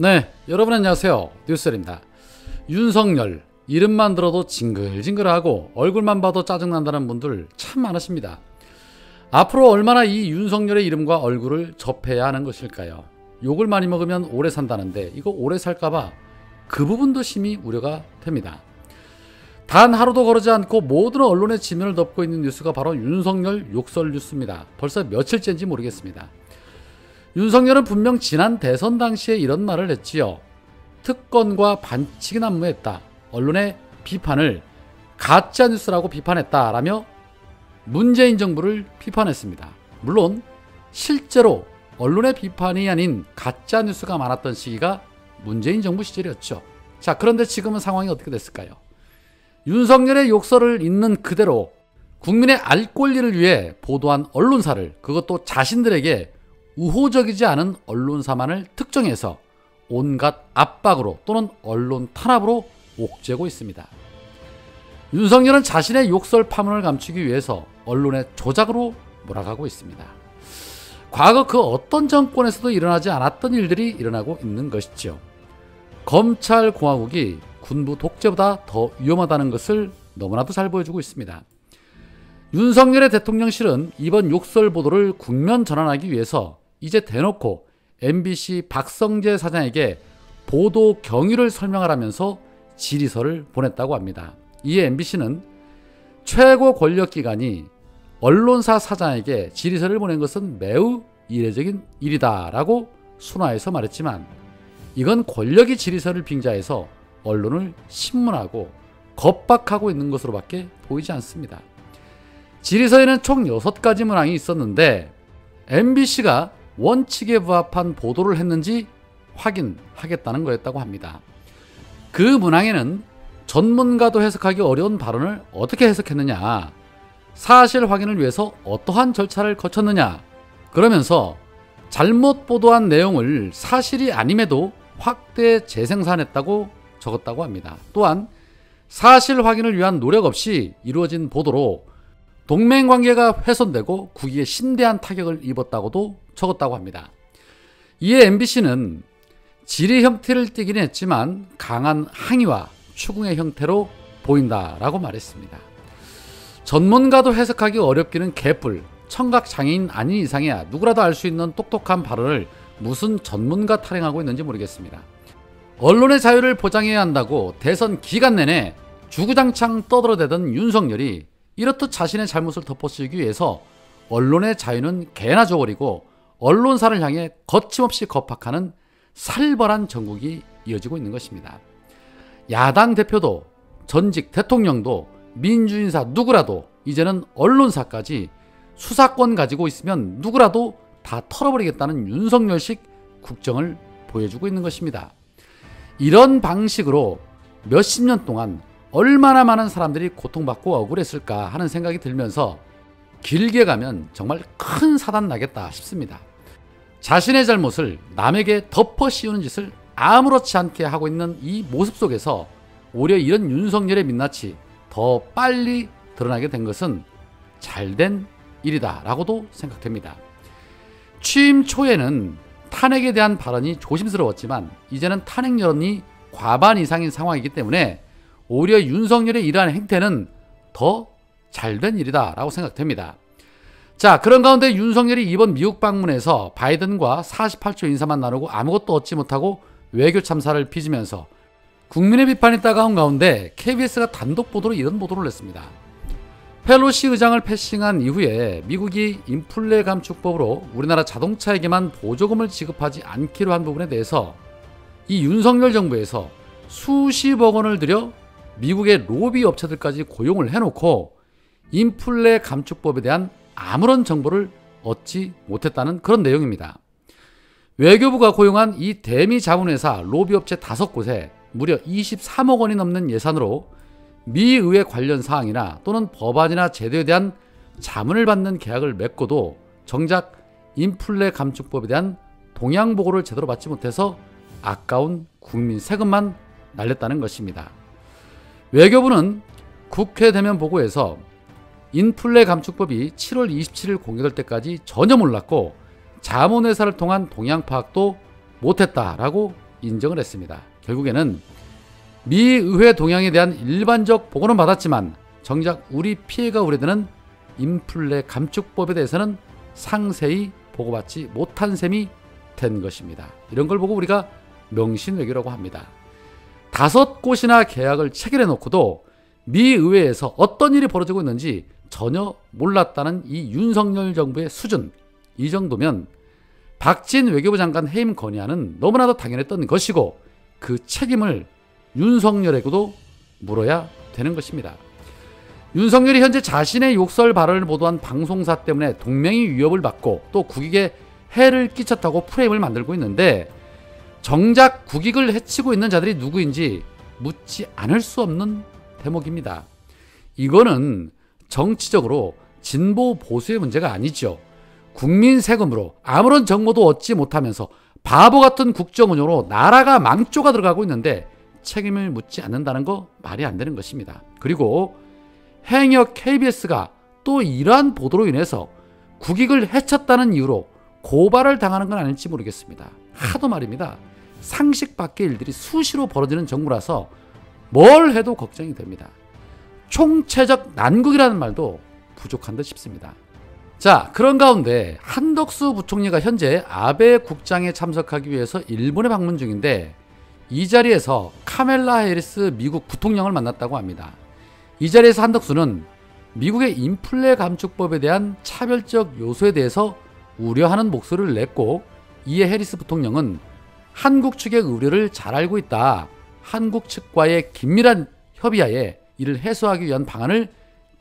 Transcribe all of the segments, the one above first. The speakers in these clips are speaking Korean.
네, 여러분 안녕하세요. 뉴스입니다. 윤석열, 이름만 들어도 징글징글하고 얼굴만 봐도 짜증난다는 분들 참 많으십니다. 앞으로 얼마나 이 윤석열의 이름과 얼굴을 접해야 하는 것일까요? 욕을 많이 먹으면 오래 산다는데 이거 오래 살까봐 그 부분도 심히 우려가 됩니다. 단 하루도 거르지 않고 모든 언론의 지면을 덮고 있는 뉴스가 바로 윤석열 욕설 뉴스입니다. 벌써 며칠째인지 모르겠습니다. 윤석열은 분명 지난 대선 당시에 이런 말을 했지요. 특권과 반칙이 난무했다. 언론의 비판을 가짜뉴스라고 비판했다라며 문재인 정부를 비판했습니다. 물론 실제로 언론의 비판이 아닌 가짜뉴스가 많았던 시기가 문재인 정부 시절이었죠. 자, 그런데 지금은 상황이 어떻게 됐을까요? 윤석열의 욕설을 있는 그대로 국민의 알 권리를 위해 보도한 언론사를, 그것도 자신들에게 우호적이지 않은 언론사만을 특정해서 온갖 압박으로 또는 언론 탄압으로 옥죄고 있습니다. 윤석열은 자신의 욕설 파문을 감추기 위해서 언론의 조작으로 몰아가고 있습니다. 과거 그 어떤 정권에서도 일어나지 않았던 일들이 일어나고 있는 것이죠. 검찰공화국이 군부 독재보다 더 위험하다는 것을 너무나도 잘 보여주고 있습니다. 윤석열의 대통령실은 이번 욕설 보도를 국면 전환하기 위해서 이제 대놓고 MBC 박성재 사장에게 보도 경위를 설명하라면서 질의서를 보냈다고 합니다. 이에 MBC는 최고 권력기관이 언론사 사장에게 질의서를 보낸 것은 매우 이례적인 일이다라고 순화해서 말했지만 이건 권력이 질의서를 빙자해서 언론을 신문하고 겁박하고 있는 것으로밖에 보이지 않습니다. 질의서에는 총 6가지 문항이 있었는데 MBC가 원칙에 부합한 보도를 했는지 확인하겠다는 거였다고 합니다. 그 문항에는 전문가도 해석하기 어려운 발언을 어떻게 해석했느냐, 사실 확인을 위해서 어떠한 절차를 거쳤느냐, 그러면서 잘못 보도한 내용을 사실이 아님에도 확대 재생산했다고 적었다고 합니다. 또한 사실 확인을 위한 노력 없이 이루어진 보도로 동맹관계가 훼손되고 국익에 심대한 타격을 입었다고도 적었다고 합니다. 이에 MBC는 질의 형태를 띠긴 했지만 강한 항의와 추궁의 형태로 보인다라고 말했습니다. 전문가도 해석하기 어렵기는 개뿔, 청각장애인 아닌 이상이야 누구라도 알 수 있는 똑똑한 발언을 무슨 전문가 타령하고 있는지 모르겠습니다. 언론의 자유를 보장해야 한다고 대선 기간 내내 주구장창 떠들어대던 윤석열이 이렇듯 자신의 잘못을 덮어쓰기 위해서 언론의 자유는 개나 줘버리고 언론사를 향해 거침없이 겁박하는 살벌한 정국이 이어지고 있는 것입니다. 야당 대표도 전직 대통령도 민주인사 누구라도 이제는 언론사까지 수사권 가지고 있으면 누구라도 다 털어버리겠다는 윤석열식 국정을 보여주고 있는 것입니다. 이런 방식으로 몇십 년 동안 얼마나 많은 사람들이 고통받고 억울했을까 하는 생각이 들면서 길게 가면 정말 큰 사단 나겠다 싶습니다. 자신의 잘못을 남에게 덮어 씌우는 짓을 아무렇지 않게 하고 있는 이 모습 속에서 오히려 이런 윤석열의 민낯이 더 빨리 드러나게 된 것은 잘된 일이다 라고도 생각됩니다. 취임 초에는 탄핵에 대한 발언이 조심스러웠지만 이제는 탄핵 여론이 과반 이상인 상황이기 때문에 오히려 윤석열의 이러한 행태는 더 잘된 일이다 라고 생각됩니다. 자, 그런 가운데 윤석열이 이번 미국 방문에서 바이든과 48초 인사만 나누고 아무것도 얻지 못하고 외교 참사를 빚으면서 국민의 비판이 따가운 가운데 KBS가 단독 보도로 이런 보도를 했습니다. 펠로시 의장을 패싱한 이후에 미국이 인플레 감축법으로 우리나라 자동차에게만 보조금을 지급하지 않기로 한 부분에 대해서 이 윤석열 정부에서 수십억 원을 들여 미국의 로비 업체들까지 고용을 해놓고 인플레 감축법에 대한 아무런 정보를 얻지 못했다는 그런 내용입니다. 외교부가 고용한 이 대미 자문회사 로비업체 5곳에 무려 23억 원이 넘는 예산으로 미 의회 관련 사항이나 또는 법안이나 제도에 대한 자문을 받는 계약을 맺고도 정작 인플레 감축법에 대한 동향 보고를 제대로 받지 못해서 아까운 국민 세금만 날렸다는 것입니다. 외교부는 국회 대면 보고에서 인플레 감축법이 7월 27일 공개될 때까지 전혀 몰랐고 자문회사를 통한 동향 파악도 못했다라고 인정을 했습니다. 결국에는 미 의회 동향에 대한 일반적 보고는 받았지만 정작 우리 피해가 우려되는 인플레 감축법에 대해서는 상세히 보고받지 못한 셈이 된 것입니다. 이런 걸 보고 우리가 명신외교라고 합니다. 5곳이나 계약을 체결해 놓고도 미 의회에서 어떤 일이 벌어지고 있는지 전혀 몰랐다는 이 윤석열 정부의 수준, 이 정도면 박진 외교부 장관 해임 건의안은 너무나도 당연했던 것이고 그 책임을 윤석열에게도 물어야 되는 것입니다. 윤석열이 현재 자신의 욕설 발언을 보도한 방송사 때문에 동맹이 위협을 받고 또 국익에 해를 끼쳤다고 프레임을 만들고 있는데 정작 국익을 해치고 있는 자들이 누구인지 묻지 않을 수 없는 대목입니다. 이거는 정치적으로 진보 보수의 문제가 아니죠. 국민 세금으로 아무런 정보도 얻지 못하면서 바보 같은 국정 운영으로 나라가 망조가 들어가고 있는데 책임을 묻지 않는다는 거 말이 안 되는 것입니다. 그리고 행여 KBS가 또 이러한 보도로 인해서 국익을 해쳤다는 이유로 고발을 당하는 건 아닐지 모르겠습니다. 하도 말입니다. 상식 밖의 일들이 수시로 벌어지는 정부라서 뭘 해도 걱정이 됩니다. 총체적 난국이라는 말도 부족한 듯 싶습니다. 자, 그런 가운데 한덕수 부총리가 현재 아베 국장에 참석하기 위해서 일본에 방문 중인데 이 자리에서 카멜라 해리스 미국 부통령을 만났다고 합니다. 이 자리에서 한덕수는 미국의 인플레 감축법에 대한 차별적 요소에 대해서 우려하는 목소리를 냈고 이에 해리스 부통령은 한국 측의 우려를 잘 알고 있다. 한국 측과의 긴밀한 협의하에 이를 해소하기 위한 방안을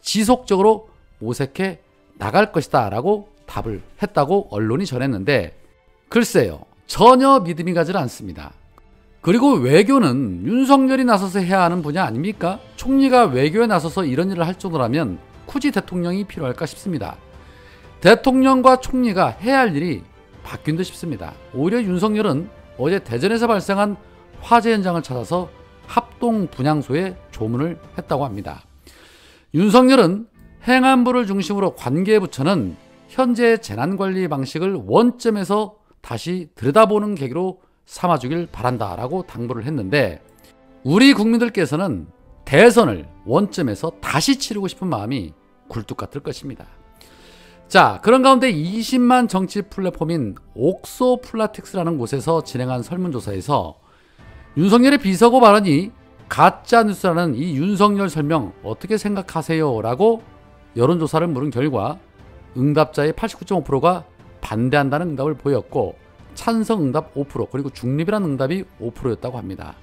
지속적으로 모색해 나갈 것이다 라고 답을 했다고 언론이 전했는데 글쎄요. 전혀 믿음이 가지 않습니다. 그리고 외교는 윤석열이 나서서 해야 하는 분야 아닙니까? 총리가 외교에 나서서 이런 일을 할 정도라면 굳이 대통령이 필요할까 싶습니다. 대통령과 총리가 해야 할 일이 바뀐 듯 싶습니다. 오히려 윤석열은 어제 대전에서 발생한 화재 현장을 찾아서 합동 분향소에 조문을 했다고 합니다. 윤석열은 행안부를 중심으로 관계부처는 현재의 재난관리 방식을 원점에서 다시 들여다보는 계기로 삼아주길 바란다라고 당부를 했는데 우리 국민들께서는 대선을 원점에서 다시 치르고 싶은 마음이 굴뚝 같을 것입니다. 자, 그런 가운데 20만 정치 플랫폼인 옥소플라틱스라는 곳에서 진행한 설문조사에서 윤석열의 비서고 발언이 가짜뉴스라는 이 윤석열 설명 어떻게 생각하세요? 라고 여론조사를 물은 결과 응답자의 89.5%가 반대한다는 응답을 보였고 찬성 응답 5% 그리고 중립이라는 응답이 5%였다고 합니다.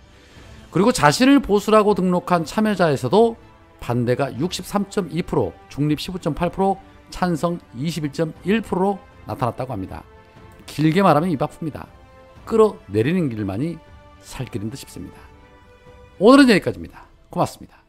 그리고 자신을 보수라고 등록한 참여자에서도 반대가 63.2%, 중립 15.8%, 찬성 21.1%로 나타났다고 합니다. 길게 말하면 입 아픕니다. 끌어내리는 길만이 살 길인 듯 싶습니다. 오늘은 여기까지입니다. 고맙습니다.